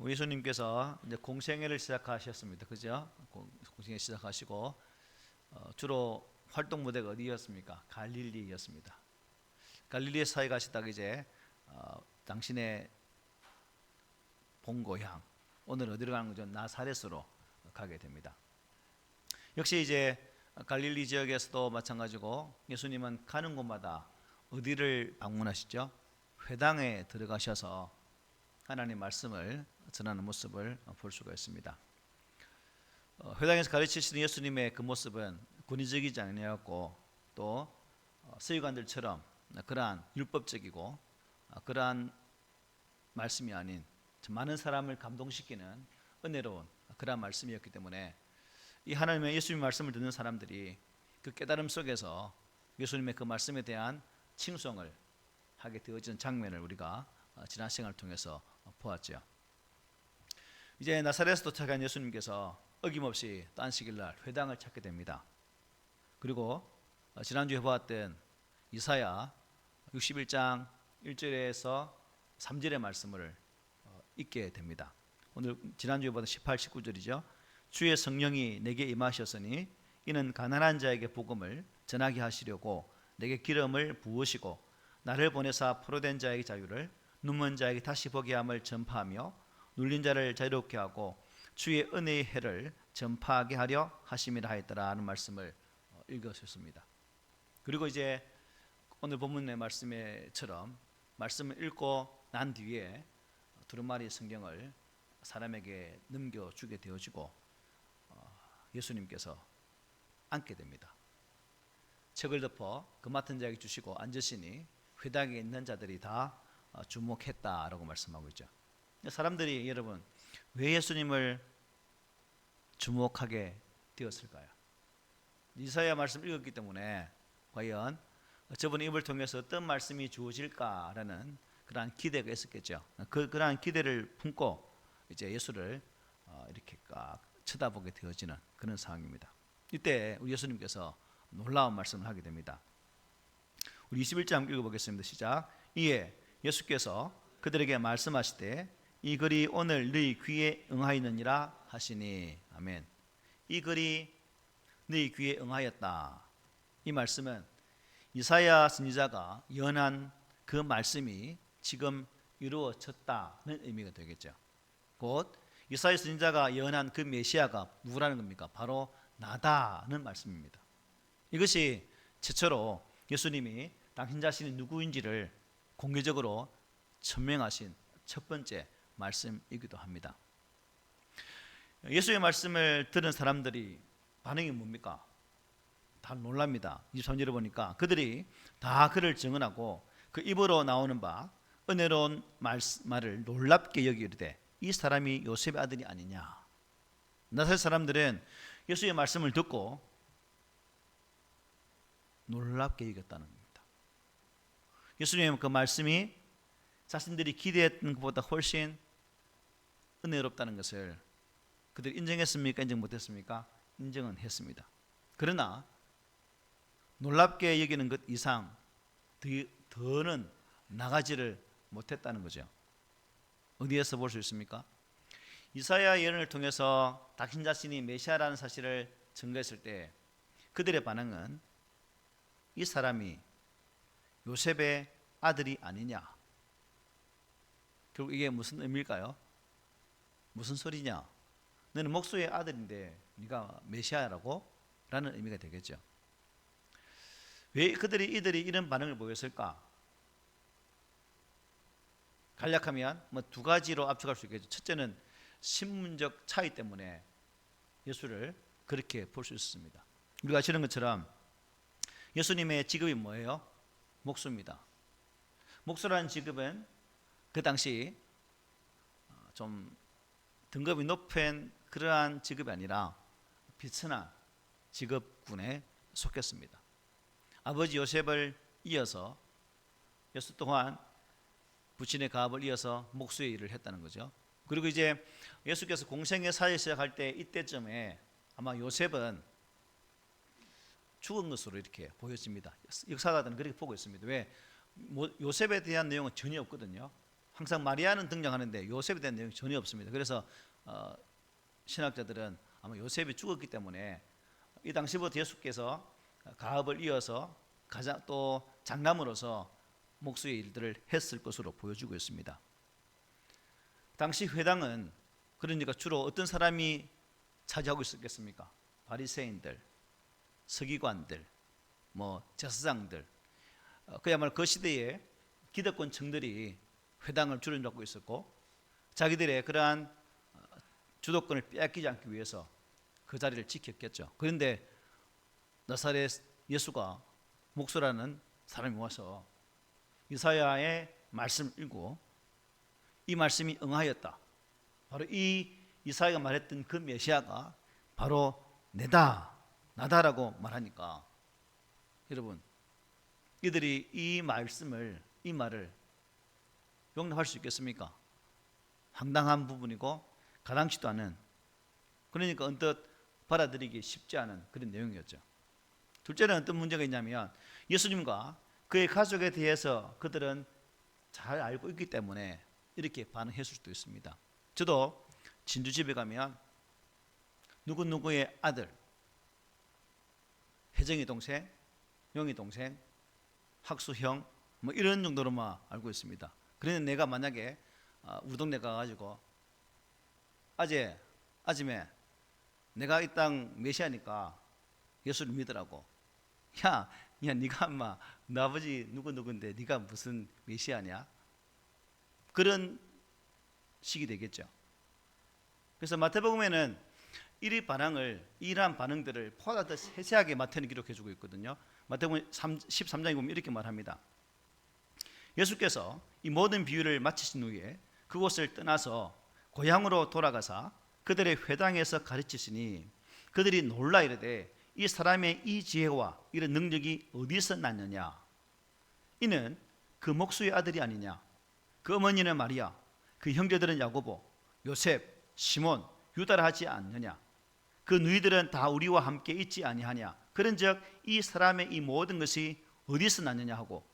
우리 예수님께서 이제 공생애를 시작하셨습니다. 그죠? 공생애 시작하시고 주로 활동 무대가 어디였습니까? 갈릴리였습니다. 갈릴리에 사회 가시다가 이제 당신의 본고향, 오늘 어디로 가는 거죠? 나사렛으로 가게 됩니다. 역시 이제 갈릴리 지역에서도 마찬가지고 예수님은 가는 곳마다 어디를 방문하시죠? 회당에 들어가셔서 하나님 말씀을 전하는 모습을 볼 수가 있습니다. 회당에서 가르치시는 예수님의 그 모습은 권위적이지 아니었고 또 서기관들처럼 그러한 율법적이고 그러한 말씀이 아닌 많은 사람을 감동시키는 은혜로운 그러한 말씀이었기 때문에 이 하나님의 예수님의 말씀을 듣는 사람들이 그 깨달음 속에서 예수님의 그 말씀에 대한 칭송을 하게 되어지는 장면을 우리가 지난 시간을 통해서 보았죠. 이제 나사렛에서 도착한 예수님께서 어김없이 또 안식일날 회당을 찾게 됩니다. 그리고 지난주에 보았던 이사야 61장 1절에서 3절의 말씀을 읽게 됩니다. 오늘 지난주에 보던 18, 19절이죠. 주의 성령이 내게 임하셨으니 이는 가난한 자에게 복음을 전하게 하시려고 내게 기름을 부으시고 나를 보내사 포로된 자에게 자유를 눈먼 자에게 다시 보게 함을 전파하며 눌린 자를 자유롭게 하고 주의 은혜의 해를 전파하게 하려 하심이라 하였더라 하는 말씀을 읽으셨습니다. 그리고 이제 오늘 본문의 말씀처럼 말씀을 읽고 난 뒤에 두루마리 성경을 사람에게 넘겨주게 되어지고 예수님께서 앉게 됩니다. 책을 덮어 그 맡은 자에게 주시고 앉으시니 회당에 있는 자들이 다 주목했다라고 말씀하고 있죠. 사람들이 여러분 왜 예수님을 주목하게 되었을까요? 이사야 말씀을 읽었기 때문에 과연 저분의 입을 통해서 어떤 말씀이 주어질까라는 그러한 기대가 있었겠죠. 그러한 기대를 품고 이제 예수를 이렇게 딱 쳐다보게 되어지는 그런 상황입니다. 이때 우리 예수님께서 놀라운 말씀을 하게 됩니다. 우리 21장 읽어보겠습니다. 시작. 이에 예수께서 그들에게 말씀하시되 이 글이 오늘 너희 귀에 응하였느니라 하시니. 아멘. 이 글이 너희 귀에 응하였다. 이 말씀은 이사야 선지자가 예언한 그 말씀이 지금 이루어졌다는 의미가 되겠죠. 곧 이사야 선지자가 예언한 그 메시아가 누구라는 겁니까? 바로 나다는 말씀입니다. 이것이 최초로 예수님이 당신 자신이 누구인지를 공개적으로 천명하신 첫 번째 말씀이기도 합니다. 예수의 말씀을 들은 사람들이 반응이 뭡니까? 다 놀랍니다. 23절에 보니까 그들이 다 그를 증언하고 그 입으로 나오는 바 은혜로운 말을 놀랍게 여기르되 이 사람이 요셉의 아들이 아니냐. 나사렛 사람들은 예수의 말씀을 듣고 놀랍게 여겼다는 겁니다. 예수님의 그 말씀이 자신들이 기대했던 것보다 훨씬 은혜롭다는 것을 그들이 인정했습니까? 인정 못했습니까? 인정은 했습니다. 그러나 놀랍게 여기는 것 이상 더는 나가지를 못했다는 거죠. 어디에서 볼 수 있습니까? 이사야 예언을 통해서 당신 자신이 메시아라는 사실을 증거했을 때 그들의 반응은 이 사람이 요셉의 아들이 아니냐. 결국 이게 무슨 의미일까요? 무슨 소리냐? 너는 목수의 아들인데 네가 메시아라고? 라는 의미가 되겠죠. 왜 이들이 이런 반응을 보였을까? 간략하면 두 가지로 압축할 수 있겠죠. 첫째는 신분적 차이 때문에 예수를 그렇게 볼 수 있습니다. 우리가 아시는 것처럼 예수님의 직업이 뭐예요? 목수입니다. 목수라는 직업은 그 당시 좀 등급이 높은 그러한 직업이 아니라 비천한 직업군에 속했습니다. 아버지 요셉을 이어서 예수 또한 부친의 가업을 이어서 목수의 일을 했다는 거죠. 그리고 이제 예수께서 공생의 사역을 시작할 때 이때쯤에 아마 요셉은 죽은 것으로 이렇게 보여집니다. 역사가들은 그렇게 보고 있습니다. 왜? 요셉에 대한 내용은 전혀 없거든요. 항상 마리아는 등장하는데 요셉에 대한 내용이 전혀 없습니다. 그래서 신학자들은 아마 요셉이 죽었기 때문에 이 당시부터 예수께서 가업을 이어서 가장 또 장남으로서 목수의 일들을 했을 것으로 보여주고 있습니다. 당시 회당은 그러니까 주로 어떤 사람이 차지하고 있었겠습니까? 바리새인들, 서기관들, 제사장들, 그야말로 그 시대에 기득권층들이 회당을 주로 잡고 있었고, 자기들의 그러한 주도권을 빼앗기지 않기 위해서 그 자리를 지켰겠죠. 그런데 나사렛 예수가 목수라는 사람이 와서 이사야의 말씀을 읽고 이 말씀이 응하였다. 바로 이 이사야가 말했던 그 메시아가 바로 나다라고 말하니까, 여러분, 이들이 이 말을 용납할 수 있겠습니까? 황당한 부분이고 가당치도 않은, 그러니까 언뜻 받아들이기 쉽지 않은 그런 내용이었죠. 둘째는 어떤 문제가 있냐면, 예수님과 그의 가족에 대해서 그들은 잘 알고 있기 때문에 이렇게 반응했을 수도 있습니다. 저도 진주집에 가면 누구누구의 아들, 혜정이 동생, 용이 동생, 학수형 이런 정도로만 알고 있습니다. 그런데 내가 만약에 우리 동네 가가지고 아침에 내가 이 땅 메시아니까 예수를 믿으라고, 야 네가 엄마 너 아버지 누구인데 네가 무슨 메시아냐, 그런 식이 되겠죠. 그래서 마태복음에는 이러한 반응들을 보다 더 세세하게 마태는 기록해주고 있거든요. 마태복음 13장에 보면 이렇게 말합니다. 예수께서 이 모든 비유를 마치신 후에 그곳을 떠나서 고향으로 돌아가사 그들의 회당에서 가르치시니 그들이 놀라 이르되 이 사람의 이 지혜와 이런 능력이 어디서 났느냐, 이는 그 목수의 아들이 아니냐, 그 어머니는 마리아, 그 형제들은 야고보, 요셉, 시몬, 유다라 하지 않느냐, 그 누이들은 다 우리와 함께 있지 아니하냐, 그런즉 이 사람의 이 모든 것이 어디서 났느냐 하고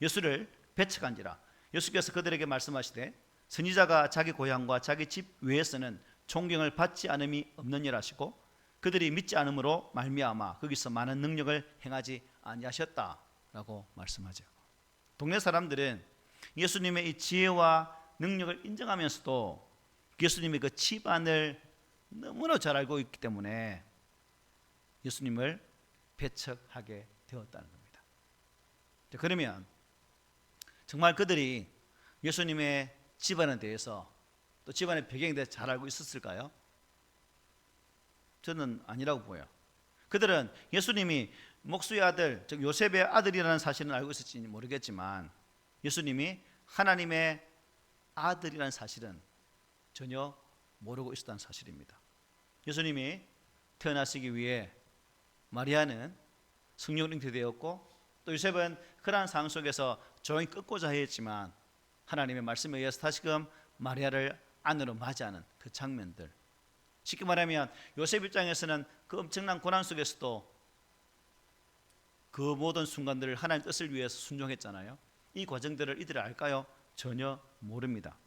예수를 배척한지라. 예수께서 그들에게 말씀하시되 선지자가 자기 고향과 자기 집 외에서는 존경을 받지 않음이 없느니라 하시고 그들이 믿지 않음으로 말미암아 거기서 많은 능력을 행하지 아니하셨다라고 말씀하죠. 동네 사람들은 예수님의 이 지혜와 능력을 인정하면서도 예수님의 그 집안을 너무나 잘 알고 있기 때문에 예수님을 배척하게 되었다는 겁니다. 그러면 정말 그들이 예수님의 집안에 대해서 또 집안의 배경에 대해서 잘 알고 있었을까요? 저는 아니라고 보여요. 그들은 예수님이 목수의 아들, 즉 요셉의 아들이라는 사실은 알고 있을지 모르겠지만 예수님이 하나님의 아들이라는 사실은 전혀 모르고 있었다는 사실입니다. 예수님이 태어나시기 위해 마리아는 성령 잉태되었고 또 요셉은 그러한 상황 속에서 조용히 끄고자 했지만 하나님의 말씀에 의해서 다시금 마리아를 안으로 맞이하는 그 장면들, 쉽게 말하면 요셉 입장에서는 그 엄청난 고난 속에서도 그 모든 순간들을 하나님 뜻을 위해서 순종했잖아요. 이 과정들을 이들이 알까요? 전혀 모릅니다.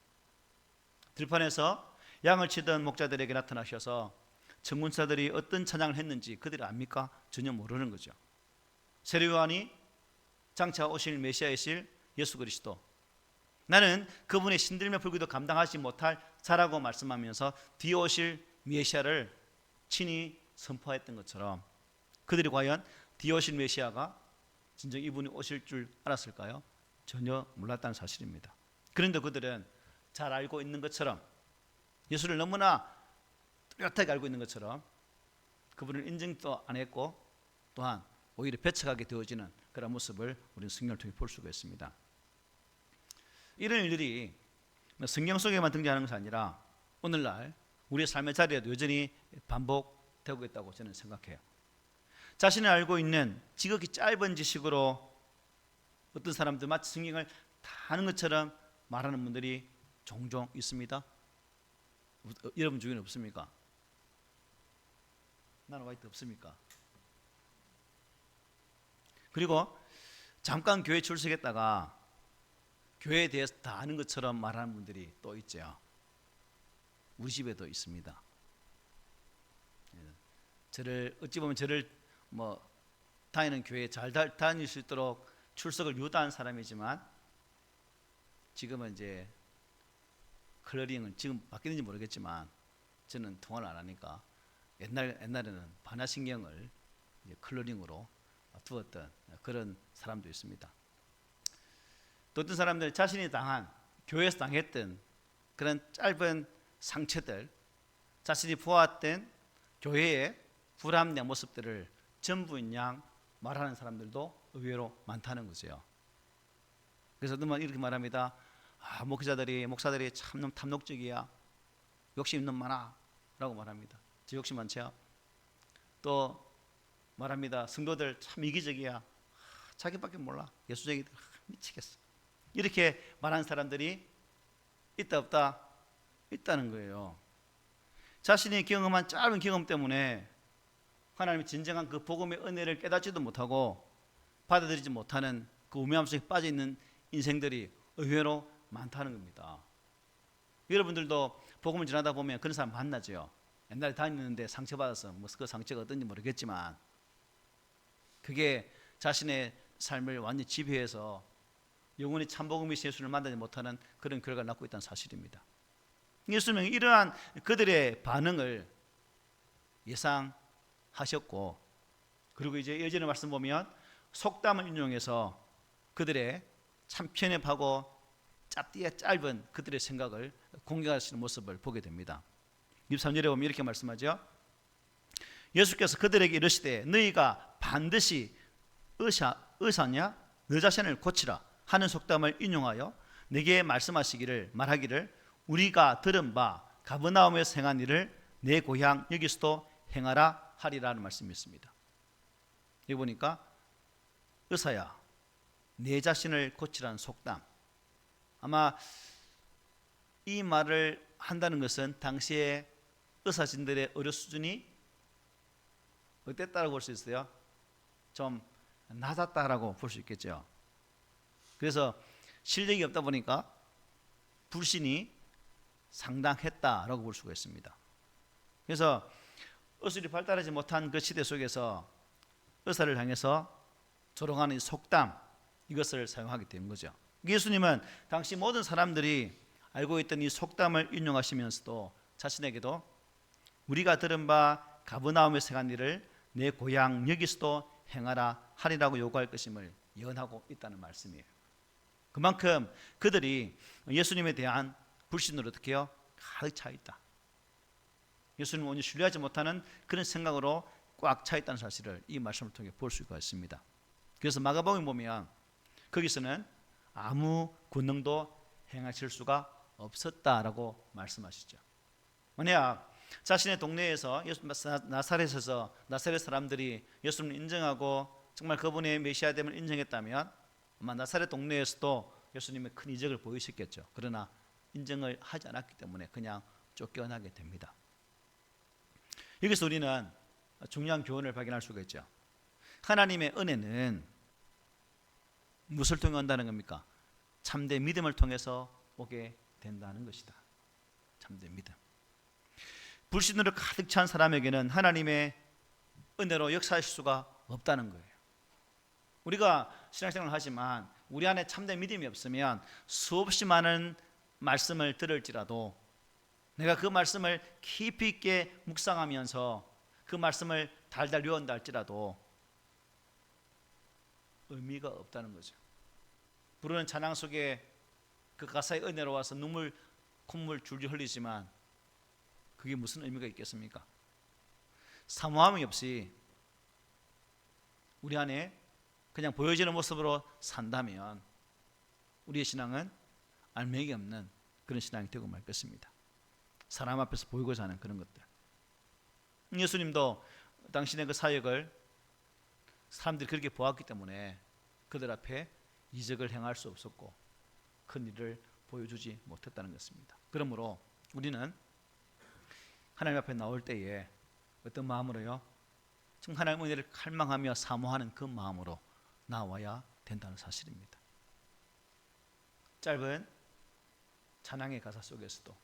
들판에서 양을 치던 목자들에게 나타나셔서 청군사들이 어떤 찬양을 했는지 그들이 압니까? 전혀 모르는 거죠. 세례요한이 장차 오실 메시아이실 예수 그리스도, 나는 그분의 신들며 불기도 감당하지 못할 자라고 말씀하면서 뒤에 오실 메시아를 친히 선포했던 것처럼 그들이 과연 뒤에 오실 메시아가 진정 이분이 오실 줄 알았을까요? 전혀 몰랐다는 사실입니다. 그런데 그들은 잘 알고 있는 것처럼, 예수를 너무나 뚜렷하게 알고 있는 것처럼 그분을 인정도 안 했고 또한 오히려 배척하게 되어지는 그런 모습을 우리는 성경을 통해 볼 수가 있습니다. 이런 일들이 성경 속에만 등장하는 것이 아니라 오늘날 우리의 삶의 자리에도 여전히 반복되고 있다고 저는 생각해요. 자신을 알고 있는 지극히 짧은 지식으로 어떤 사람들 마치 성경을 다 아는 것처럼 말하는 분들이 종종 있습니다. 여러분 중에는 없습니까? 나는 와이트 없습니까? 그리고 잠깐 교회 출석했다가 교회에 대해서 다 아는 것처럼 말하는 분들이 또 있죠. 우리 집에도 있습니다. 저를 어찌 보면 저를 뭐 다니는 교회에 잘 다닐 수 있도록 출석을 유도한 사람이지만 지금은 이제 컬러링은 지금 바뀌는지 모르겠지만 저는 통화를 안 하니까 옛날에는 반화신경을 컬러링으로 두었던 그런 사람도 있습니다. 또 어떤 사람들 자신이 당한 교회에서 당했던 그런 짧은 상처들, 자신이 보았던 교회의 불합리한 모습들을 전부인 양 말하는 사람들도 의외로 많다는 거죠. 그래서 어떤 분 이렇게 말합니다. 목사들이 참 탐욕적이야, 욕심 너무 많아 라고 말합니다. 저 욕심 많죠. 또 말합니다. 성도들 참 이기적이야, 자기밖에 몰라, 예수쟁이들 미치겠어, 이렇게 말하는 사람들이 있다 없다? 있다는 거예요. 자신이 경험한 짧은 경험 때문에 하나님의 진정한 그 복음의 은혜를 깨닫지도 못하고 받아들이지 못하는 그 우매함 속에 빠져있는 인생들이 의외로 많다는 겁니다. 여러분들도 복음을 전하다 보면 그런 사람 만나죠. 옛날에 다니는데 상처받아서 그 상처가 어떤지 모르겠지만 그게 자신의 삶을 완전히 지배해서 영원히 참복음이신 예수를 만나지 못하는 그런 결과를 낳고 있다는 사실입니다. 예수님은 이러한 그들의 반응을 예상하셨고, 그리고 이제 예전의 말씀 보면 속담을 인용해서 그들의 참 편협하고 짧은 그들의 생각을 공격하시는 모습을 보게 됩니다. 23절에 보면 이렇게 말씀하죠. 예수께서 그들에게 이르시되 너희가 반드시 의사냐 너 자신을 고치라 하는 속담을 인용하여 내게 말하기를 우리가 들은 바 가버나움에서 행한 일을 내 고향 여기서도 행하라 하리라는 말씀이 있습니다. 여기 보니까 의사야 내 자신을 고치라는 속담, 아마 이 말을 한다는 것은 당시에 의사진들의 의료 수준이 어땠다고 볼 수 있어요? 좀 낮았다라고 볼 수 있겠죠. 그래서 실력이 없다 보니까 불신이 상당했다라고 볼 수가 있습니다. 그래서 의술이 발달하지 못한 그 시대 속에서 의사를 향해서 조롱하는 속담, 이것을 사용하게 된 거죠. 예수님은 당시 모든 사람들이 알고 있던 이 속담을 인용하시면서도 자신에게도 우리가 들은 바 가버나움에서 행한 일을 내 고향 여기서도 행하라 하리라고 요구할 것임을 예언하고 있다는 말씀이에요. 그만큼 그들이 예수님에 대한 불신으로 어떻게 해요? 가득 차 있다. 예수님을 온전히 신뢰하지 못하는 그런 생각으로 꽉 차 있다는 사실을 이 말씀을 통해 볼 수가 있습니다. 그래서 마가복음에 보면 거기서는 아무 권능도 행하실 수가 없었다라고 말씀하시죠. 만약 자신의 동네에서 나사렛에서 나사렛 사람들이 예수님을 인정하고 정말 그분의 메시아됨을 인정했다면 아마 나사렛 동네에서도 예수님의 큰 이적을 보이셨겠죠. 그러나 인정을 하지 않았기 때문에 그냥 쫓겨나게 됩니다. 여기서 우리는 중요한 교훈을 발견할 수가 있죠. 하나님의 은혜는 무엇을 통해 온다는 겁니까? 참된 믿음을 통해서 오게 된다는 것이다. 참된 믿음. 불신으로 가득 찬 사람에게는 하나님의 은혜로 역사하실 수가 없다는 거예요. 우리가 신앙생활을 하지만 우리 안에 참된 믿음이 없으면 수없이 많은 말씀을 들을지라도 내가 그 말씀을 깊이 있게 묵상하면서 그 말씀을 달달 외운다 할지라도 의미가 없다는 거죠. 부르는 찬양 속에 그 가사의 은혜로 와서 콧물 줄줄 흘리지만 그게 무슨 의미가 있겠습니까? 사모함이 없이 우리 안에 그냥 보여지는 모습으로 산다면 우리의 신앙은 알맹이 없는 그런 신앙이 되고 말 것입니다. 사람 앞에서 보이고자 하는 그런 것들. 예수님도 당신의 그 사역을 사람들이 그렇게 보았기 때문에 그들 앞에 이적을 행할 수 없었고 큰 일을 보여주지 못했다는 것입니다. 그러므로 우리는 하나님 앞에 나올 때에 어떤 마음으로요? 정말 하나님의 은혜를 갈망하며 사모하는 그 마음으로 나와야 된다는 사실입니다. 짧은 찬양의 가사 속에서도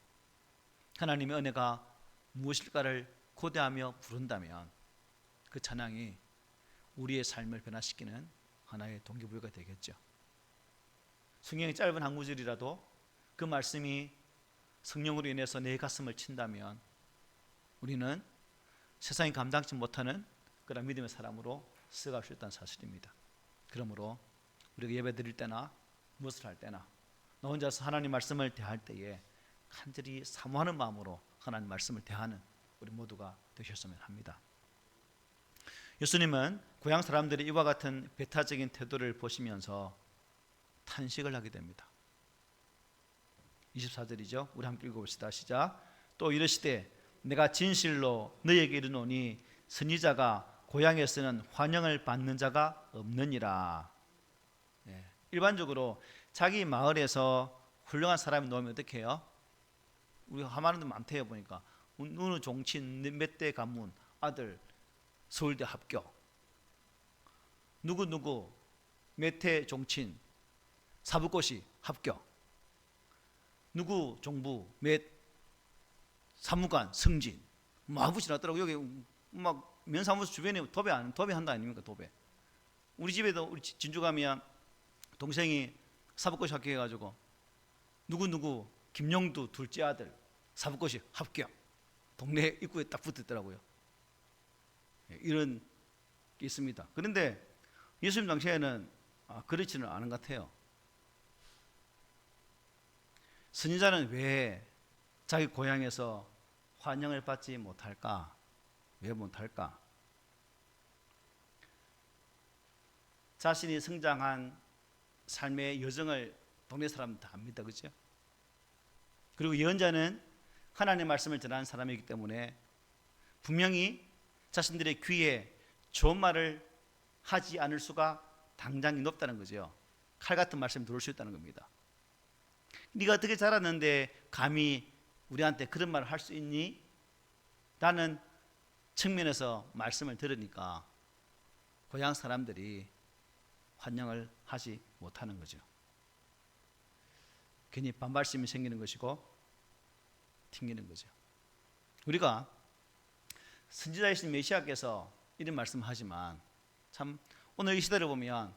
하나님의 은혜가 무엇일까를 고대하며 부른다면 그 찬양이 우리의 삶을 변화시키는 하나의 동기부여가 되겠죠. 성경의 짧은 한 구절이라도 그 말씀이 성령으로 인해서 내 가슴을 친다면 우리는 세상이 감당치 못하는 그런 믿음의 사람으로 쓰여갈 수 있다는 사실입니다. 그러므로 우리가 예배 드릴 때나 무엇을 할 때나 나 혼자서 하나님 말씀을 대할 때에 간절히 사모하는 마음으로 하나님 말씀을 대하는 우리 모두가 되셨으면 합니다. 예수님은 고향 사람들이 이와 같은 배타적인 태도를 보시면서 탄식을 하게 됩니다. 24절이죠. 우리 함께 읽어봅시다. 시작. 또 이르시되 내가 진실로 너희에게 이르노니 선지자가 고향에서는 환영을 받는 자가 없느니라. 일반적으로 자기 마을에서 훌륭한 사람이 나오면 어떻게 해요? 우리가 하마는 데 많대요. 보니까 어느 종친 몇 대 가문 아들 서울대 합격, 누구 몇 해 종친 사법고시 합격, 누구 종부 몇 사무관 승진, 아버지 났더라고. 여기 막 면사무소 주변에 도배 한다 아닙니까? 도배. 우리 집에도 우리 진주 가면 동생이 사법고시 합격해가지고 누구 김용두 둘째 아들 사법고시 합격, 동네 입구에 딱 붙었더라고요. 이런 게 있습니다. 그런데 예수님 당시에는 그렇지는 않은 것 같아요. 선지자는 왜 자기 고향에서 환영을 받지 못할까? 왜 못할까? 자신이 성장한 삶의 여정을 동네 사람들 다 압니다. 그렇죠? 그리고 예언자는 하나님의 말씀을 전하는 사람이기 때문에 분명히 자신들의 귀에 좋은 말을 하지 않을 수가 당장이 높다는 거죠. 칼 같은 말씀이 들어올 수 있다는 겁니다. 네가 어떻게 자랐는데 감히 우리한테 그런 말을 할 수 있니? 라는 측면에서 말씀을 들으니까 고향 사람들이 환영을 하지 못하는 거죠. 괜히 반발심이 생기는 것이고 튕기는 거죠. 우리가 선지자이신 메시아께서 이런 말씀을 하지만 참 오늘 이 시대를 보면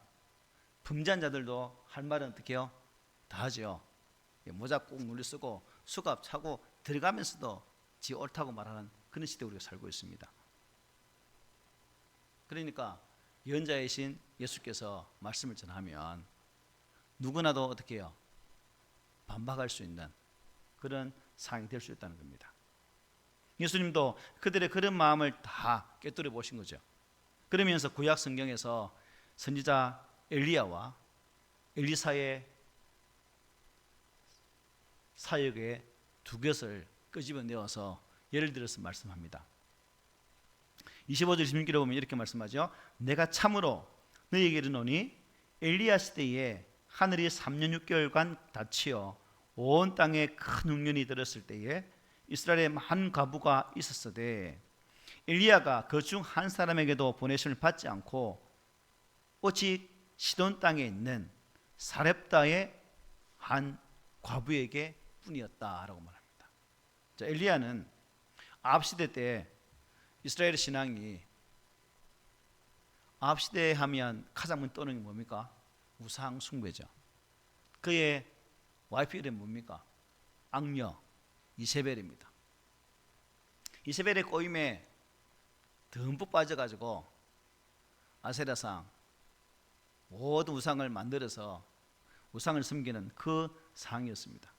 범죄한 자들도 할 말은 어떻게 해요? 다 하죠. 모자 꼭 눌려 쓰고 수갑 차고 들어가면서도 지 옳다고 말하는 그런 시대에 우리가 살고 있습니다. 그러니까 예언자이신 예수께서 말씀을 전하면 누구나도 어떻게 해요? 반박할 수 있는 그런 상황이 될 수 있다는 겁니다. 예수님도 그들의 그런 마음을 다 꿰뚫어 보신 거죠. 그러면서 구약 성경에서 선지자 엘리야와 엘리사의 사역의 두 것을 끄집어내어서 예를 들어서 말씀합니다. 25절 26절에 보면 이렇게 말씀하죠. 내가 참으로 너희에게 이르노니 엘리야 시대에 하늘이 3년 6개월간 닫히어 온 땅에 큰 흉년이 들었을 때에 이스라엘에 한 과부가 있었으되 엘리야가 그 중 한 사람에게도 보내심을 받지 않고 오직 시돈 땅에 있는 사렙다의 한 과부에게 뿐이었다라고 말합니다. 자, 엘리야는 아합 시대 때 이스라엘 신앙이 아합 시대에 하면 가장 먼저 떠오르는 게 뭡니까? 우상 숭배죠. 그의 와이프 이름이 뭡니까? 악녀 이세벨입니다. 이세벨의 꼬임에 듬뿍 빠져가지고 아세라상 모든 우상을 만들어서 우상을 섬기는 그 상이었습니다.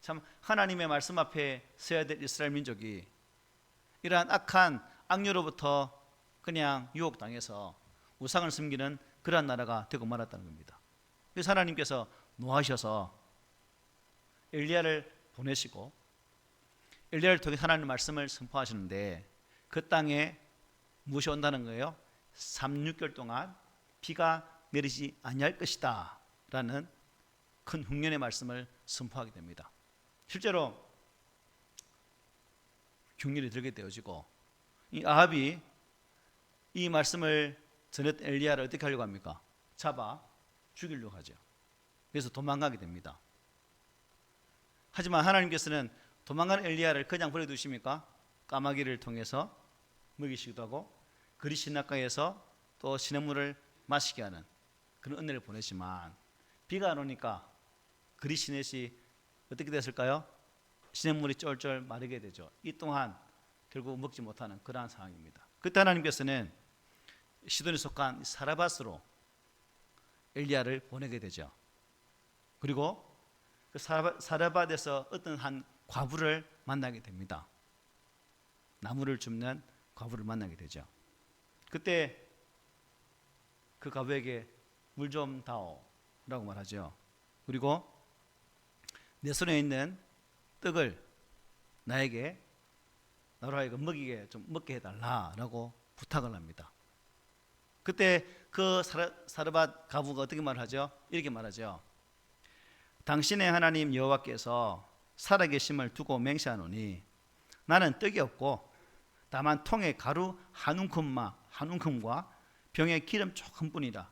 참 하나님의 말씀 앞에 서야 될 이스라엘 민족이 이러한 악한 악녀로부터 그냥 유혹당해서 우상을 섬기는 그러한 나라가 되고 말았다는 겁니다. 그래서 하나님께서 노하셔서 엘리야를 보내시고 엘리야를 통해 하나님의 말씀을 선포하시는데 그 땅에 무엇이 온다는 거예요? 3, 6개월 동안 비가 내리지 아니할 것이다 라는 큰 흉년의 말씀을 선포하게 됩니다. 실제로 흉년이 들게 되어지고 이 아합이 이 말씀을 전했던 엘리야를 어떻게 하려고 합니까? 잡아 죽이려고 하죠. 그래서 도망가게 됩니다. 하지만 하나님께서는 도망가는 엘리야를 그냥 버려두십니까? 까마귀를 통해서 먹이시기도 하고 그리 시냇가에서 또 시냇물을 마시게 하는 그런 은혜를 보내지만 비가 안 오니까 그리 시냇이 어떻게 됐을까요? 시냇물이 쫄쫄 마르게 되죠. 이 동안 결국 먹지 못하는 그러한 상황입니다. 그때 하나님께서는 시돈에 속한 사라밧으로 엘리야를 보내게 되죠. 그리고 그 사라밧에서 어떤 한 과부를 만나게 됩니다. 나무를 줍는 과부를 만나게 되죠. 그때 그 과부에게 물 좀 다오라고 말하죠. 그리고 내 손에 있는 떡을 나에게 나로 하여금 먹게 해달라라고 부탁을 합니다. 그때 그 사르밧 과부가 어떻게 말하죠? 이렇게 말하죠. 당신의 하나님 여호와께서 살아계심을 두고 맹세하노니 나는 떡이 없고 다만 통에 가루 한 움큼과 병에 기름 조금뿐이라.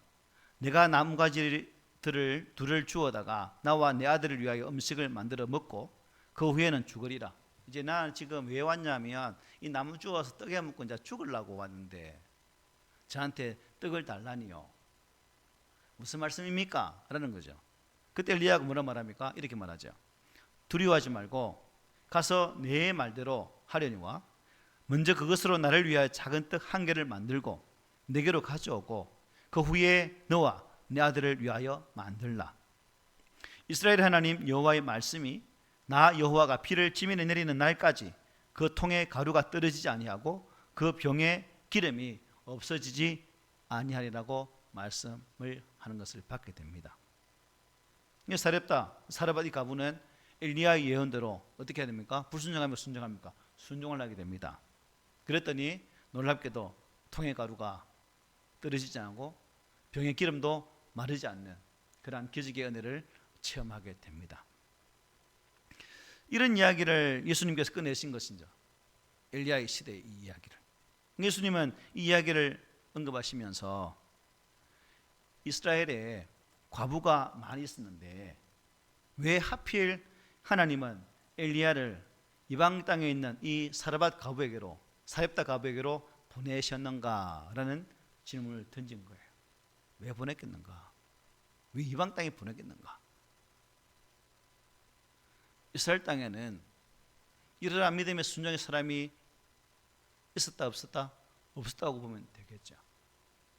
내가 나뭇가지들을 둘을 주워다가 나와 내 아들을 위하여 음식을 만들어 먹고 그 후에는 죽으리라. 이제 나는 지금 왜 왔냐면 이 나무 주워서 떡에 먹고 이제 죽으려고 왔는데 저한테 떡을 달라니요. 무슨 말씀입니까? 라는 거죠. 그때 엘리야가 뭐라 말합니까? 이렇게 말하죠. 두려워하지 말고 가서 내 말대로 하려니와 먼저 그것으로 나를 위하여 작은 떡 한 개를 만들고 내게로 가져오고 그 후에 너와 내 아들을 위하여 만들라. 이스라엘 하나님 여호와의 말씀이 나 여호와가 비를 지면에 내리는 날까지 그 통에 가루가 떨어지지 아니하고 그 병에 기름이 없어지지 아니하리라고 말씀을 하는 것을 받게 됩니다. 사렙다 이 가부는 엘리야의 예언대로 어떻게 해야 됩니까? 불순종하면 순종합니까? 순종을 하게 됩니다. 그랬더니 놀랍게도 통의 가루가 떨어지지 않고 병의 기름도 마르지 않는 그러한 기적의 은혜를 체험하게 됩니다. 이런 이야기를 예수님께서 꺼내신 것이죠. 엘리야의 시대의 이 이야기를. 예수님은 이 이야기를 언급하시면서 이스라엘에 과부가 많이 있었는데 왜 하필 하나님은 엘리야를 이방 땅에 있는 이 사르밧 과부에게로 사렙다 과부에게로 보내셨는가라는 질문을 던진 거예요. 왜 보냈겠는가? 왜 이방 땅에 보냈겠는가? 이스라엘 땅에는 이러한 믿음의 순종의 사람이 있었다 없었다? 없었다고 보면 되겠죠.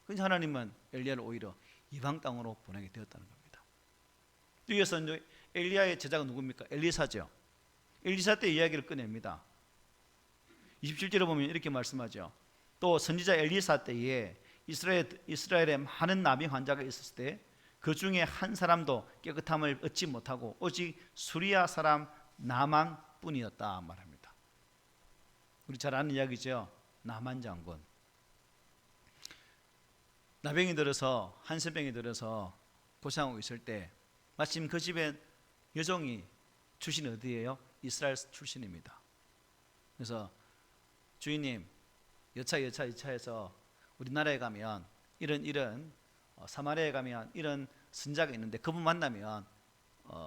그래서 하나님은 엘리야를 오히려 이방 땅으로 보내게 되었다는 겁니다. 여기서 이제 엘리야의 제자가 누굽니까? 엘리사죠. 엘리사 때 이야기를 꺼냅니다. 27절에 보면 이렇게 말씀하죠. 또 선지자 엘리사 때에 이스라엘에 많은 나비 환자가 있었을 때 그 중에 한 사람도 깨끗함을 얻지 못하고 오직 수리아 사람 나만 뿐이었다 말합니다. 우리 잘 아는 이야기죠. 나만 장군. 나병이 들어서 한센병이 들어서 고생하고 있을 때 마침 그 집에 여종이 출신이 어디예요? 이스라엘 출신입니다. 그래서 주인님 여차해서 우리나라에 가면 이런 사마리아에 가면 이런 선자가 있는데 그분 만나면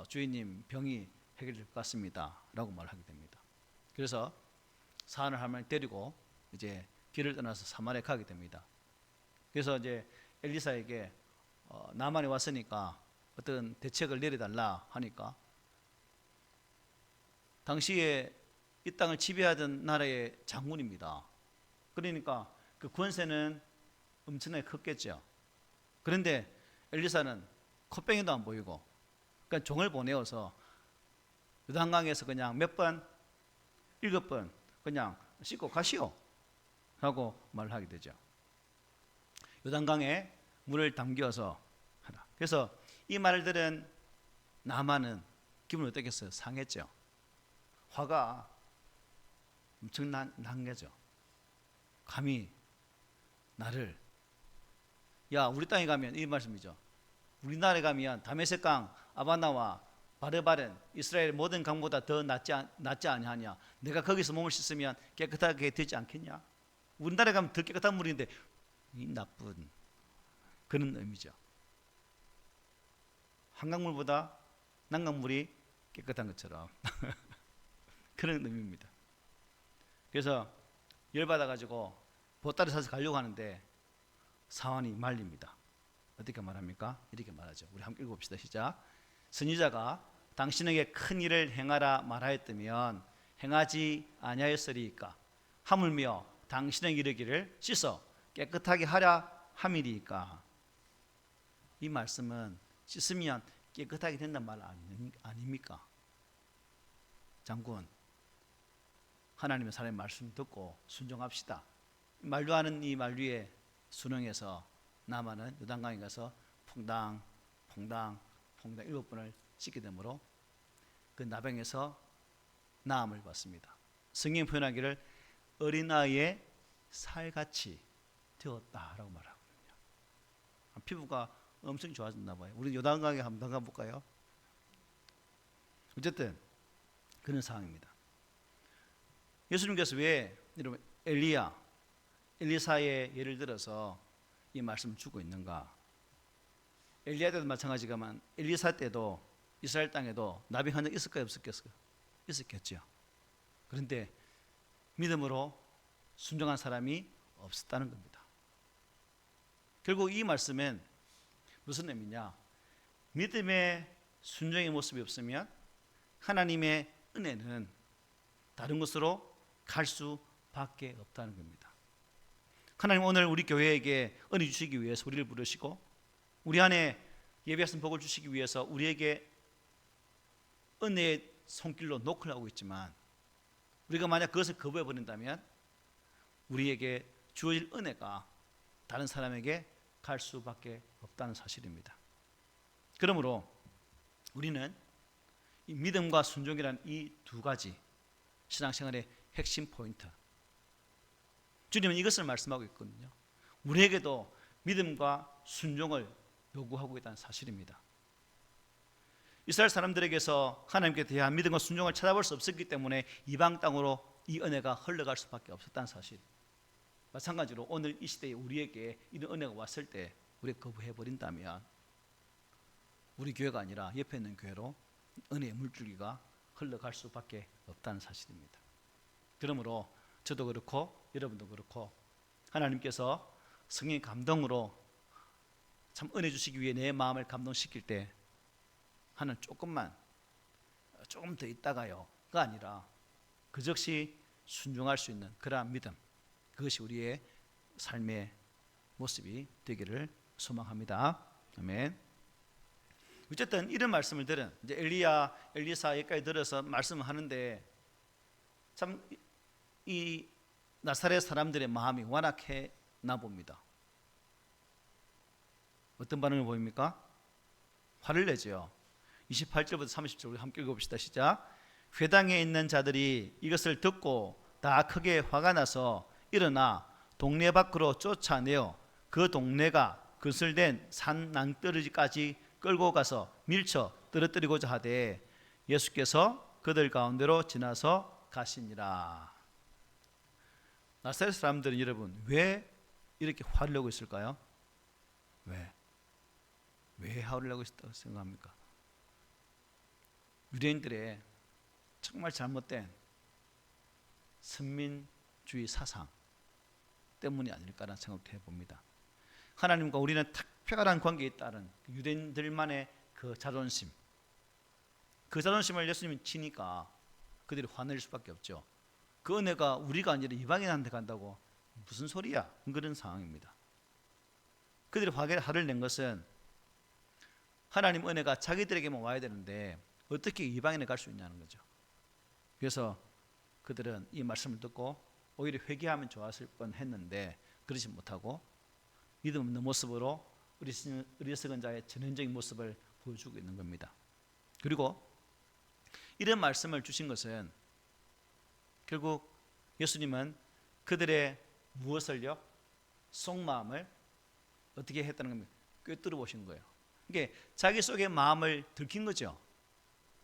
주인님 병이 해결될 것 같습니다 라고 말하게 됩니다. 그래서 사안을 할머니 데리고 이제 길을 떠나서 사마리아에 가게 됩니다. 그래서 이제 엘리사에게 나만에 왔으니까 어떤 대책을 내려달라 하니까 당시에 이 땅을 지배하던 나라의 장군입니다. 그러니까 그 권세는 엄청나게 컸겠죠. 그런데 엘리사는 콧병이도 안 보이고 그러니까 종을 보내어서 요단강에서 그냥 몇 번 7번 그냥 씻고 가시오 라고 말하게 되죠. 요단강에 물을 담겨서 하라. 그래서 이 말을 들은 나만은 기분이 어떻겠어요? 상했죠. 화가 엄청 난 거죠. 감히 나를 우리 땅에 가면 이 말씀이죠. 우리나라에 가면 다메섹강 아바나와 바르바른 이스라엘 모든 강보다 더 낫지 아니하냐. 내가 거기서 몸을 씻으면 깨끗하게 되지 않겠냐. 우리나라에 가면 더 깨끗한 물인데 이 나쁜 그런 의미죠. 한강물보다 남강물이 깨끗한 것처럼 그런 의미입니다. 그래서 열받아가지고 보따리 사서 가려고 하는데 사환이 말립니다. 어떻게 말합니까? 이렇게 말하죠. 우리 함께 읽어봅시다. 시작. 선지자가 당신에게 큰 일을 행하라 말하였다면 행하지 아니하였으리이까? 하물며 당신에게 이르기를 씻어 깨끗하게 하라 함이리이까? 이 말씀은 씻으면 깨끗하게 된단 말 아닙니까? 장군, 하나님의 사람의 말씀 듣고 순종합시다. 만류하는 이 만류에 순응해서 나만은 요단강에 가서 퐁당 7번을 씻게 되므로 그 나병에서 나음을 받습니다. 성경이 표현하기를 어린아이의 살같이 되었다라고 말하거든요. 피부가 엄청 좋아졌나 봐요. 우리 요단강에 한번 가볼까요? 어쨌든 그런 상황입니다. 예수님께서 왜 여러분 엘리사의 예를 들어서 이 말씀을 주고 있는가? 엘리야 때도 마찬가지지만 엘리사 때도 이스라엘 땅에도 나병 한 적 있을까요? 없었겠어요? 있었겠죠. 그런데 믿음으로 순종한 사람이 없었다는 겁니다. 결국 이 말씀은 무슨 의미냐? 믿음의 순종의 모습이 없으면 하나님의 은혜는 다른 곳으로 갈 수밖에 없다는 겁니다. 하나님 오늘 우리 교회에게 은혜 주시기 위해서 우리를 부르시고 우리 안에 예배하신 복을 주시기 위해서 우리에게 은혜의 손길로 노크를 하고 있지만 우리가 만약 그것을 거부해 버린다면 우리에게 주어질 은혜가 다른 사람에게 갈 수밖에 없다는 사실입니다. 그러므로 우리는 이 믿음과 순종이라는 이 두 가지 신앙생활의 핵심 포인트, 주님은 이것을 말씀하고 있거든요. 우리에게도 믿음과 순종을 요구하고 있다는 사실입니다. 이스라엘 사람들에게서 하나님께 대한 믿음과 순종을 찾아볼 수 없었기 때문에 이방 땅으로 이 은혜가 흘러갈 수밖에 없었다는 사실. 마찬가지로 오늘 이 시대에 우리에게 이런 은혜가 왔을 때 우리가 거부해버린다면 우리 교회가 아니라 옆에 있는 교회로 은혜의 물줄기가 흘러갈 수밖에 없다는 사실입니다. 그러므로 저도 그렇고 여러분도 그렇고 하나님께서 성령의 감동으로 참 은혜 주시기 위해 내 마음을 감동시킬 때 하나님 조금 더 있다가요가 아니라 그 즉시 순종할 수 있는 그러한 믿음, 그것이 우리의 삶의 모습이 되기를 소망합니다. 아멘. 어쨌든 이런 말씀을 들은 이제 엘리사 여기까지 들어서 말씀을 하는데 참 이 나사렛 사람들의 마음이 완악했나 봅니다. 어떤 반응을 보입니까? 화를 내죠. 28절부터 30절 우리 함께 읽어봅시다. 시작. 회당에 있는 자들이 이것을 듣고 다 크게 화가 나서 일어나 동네 밖으로 쫓아내어 그 동네가 거슬된 산 낭떠러지까지 끌고 가서 밀쳐 떨어뜨리고자 하되 예수께서 그들 가운데로 지나서 가시니라. 나사렛 사람들은 여러분 왜 이렇게 화를 내고 있을까요? 왜 화를 내고 있다고 생각합니까? 유대인들의 정말 잘못된 선민주의 사상 때문이 아닐까라는 생각도 해봅니다. 하나님과 우리는 특별한 관계에 있다는 유대인들만의 그 자존심, 그 자존심을 예수님이 치니까 그들이 화낼 수밖에 없죠. 그 은혜가 우리가 아니라 이방인한테 간다고 무슨 소리야? 그런 상황입니다. 그들이 화를 낸 것은 하나님 은혜가 자기들에게만 와야 되는데 어떻게 이방인에 갈 수 있냐는 거죠. 그래서 그들은 이 말씀을 듣고 오히려 회개하면 좋았을 뻔했는데 그러지 못하고 믿음 없는 모습으로 어리석은 자의 전형적인 모습을 보여주고 있는 겁니다. 그리고 이런 말씀을 주신 것은 결국 예수님은 그들의 무엇을요? 속마음을 어떻게 했다는 겁니다. 꿰뚫어 보신 거예요. 이게 자기 속의 마음을 들킨 거죠.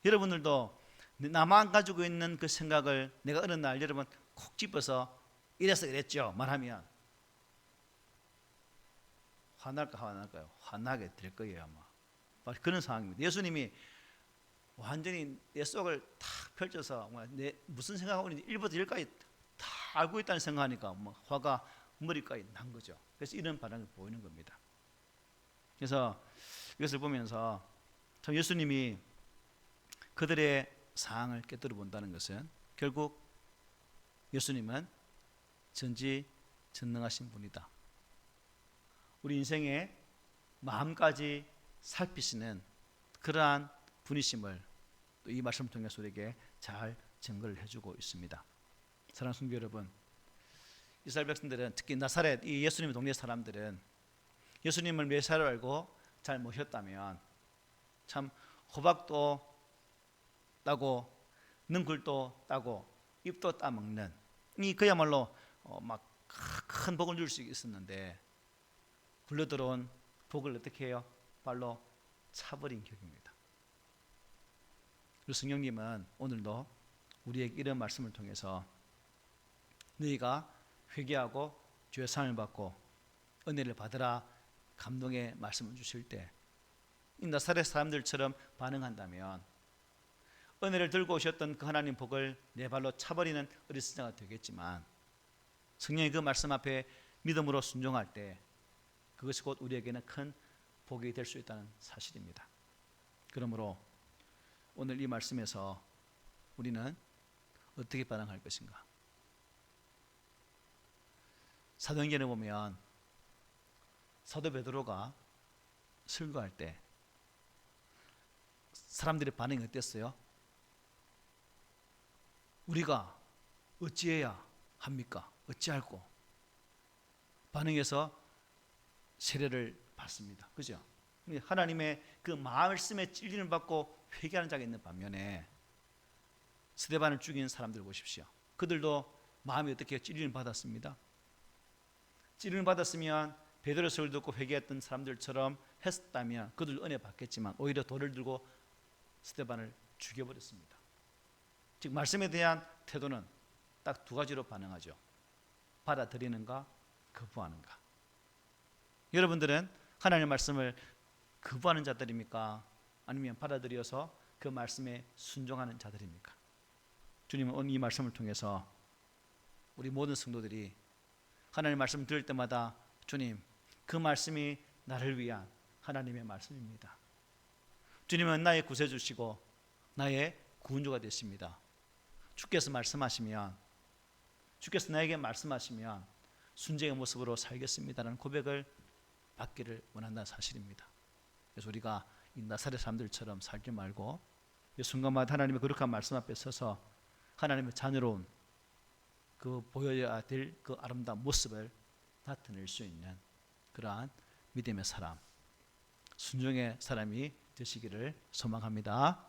여러분들도 나만 가지고 있는 그 생각을 내가 어느 날 여러분 콕 집어서 이래서 이랬죠 말하면 화날까 화날까요? 화나게 될 거예요 아마. 바로 그런 상황입니다. 예수님이 완전히 내 속을 탁 펼쳐서 내 무슨 생각하고 있는지 1부터 10까지 다 알고 있다는 생각하니까 화가 머리까지 난 거죠. 그래서 이런 반응을 보이는 겁니다. 그래서 이것을 보면서 참 예수님이 그들의 상황을 깨뜨려 본다는 것은 결국 예수님은 전지전능하신 분이다. 우리 인생의 마음까지 살피시는 그러한 분이심을 또 이 말씀을 통해서 우리에게 잘 증거를 해주고 있습니다. 사랑하는 성도 여러분, 이스라엘 백성들은 특히 나사렛 이 예수님의 동네 사람들은 예수님을 메시아로 알고 잘 모셨다면 참 호박도 따고 능굴도 따고 잎도 따먹는 이 그야말로 막 큰 복을 줄 수 있었는데 굴러들어온 복을 어떻게 해요? 발로 차버린 격입니다. 그래서 성령님은 오늘도 우리에게 이런 말씀을 통해서 너희가 회개하고 죄 사함을 받고 은혜를 받으라 감동의 말씀을 주실 때 이 나사렛 사람들처럼 반응한다면 은혜를 들고 오셨던 그 하나님 복을 내 발로 차버리는 어리석은 자가 되겠지만 성령의 그 말씀 앞에 믿음으로 순종할 때 그것이 곧 우리에게는 큰 복이 될 수 있다는 사실입니다. 그러므로 오늘 이 말씀에서 우리는 어떻게 반응할 것인가? 사도행전에 보면 사도 베드로가 설교할 때 사람들의 반응이 어땠어요? 우리가 어찌해야 합니까? 어찌할꼬? 반응해서 세례를 받습니다. 그죠? 하나님의 그 말씀에 찔림을 받고 회개하는 자가 있는 반면에 스데반을 죽인 사람들 보십시오. 그들도 마음이 어떻게 찔림을 받았습니다. 찔림을 받았으면 베드로 설교를 듣고 회개했던 사람들처럼 했다면 그들 은혜 받겠지만 오히려 돌을 들고 스데반을 죽여버렸습니다. 즉 말씀에 대한 태도는 딱 두 가지로 반응하죠. 받아들이는가 거부하는가. 여러분들은 하나님의 말씀을 거부하는 자들입니까? 아니면 받아들여서 그 말씀에 순종하는 자들입니까? 주님은 오늘 이 말씀을 통해서 우리 모든 성도들이 하나님의 말씀을 들을 때마다 주님, 그 말씀이 나를 위한 하나님의 말씀입니다. 주님은 나의 구세주시고 나의 구원주가 되십니다. 주께서 말씀하시면, 주께서 나에게 말씀하시면 순종의 모습으로 살겠습니다라는 고백을 받기를 원한다는 사실입니다. 그래서 우리가 이 나사렛 사람들처럼 살지 말고 이 순간마다 하나님의 거룩한 말씀 앞에 서서 하나님의 자녀로운 그 보여야 될 그 아름다운 모습을 나타낼 수 있는 그러한 믿음의 사람, 순종의 사람이 되시기를 소망합니다.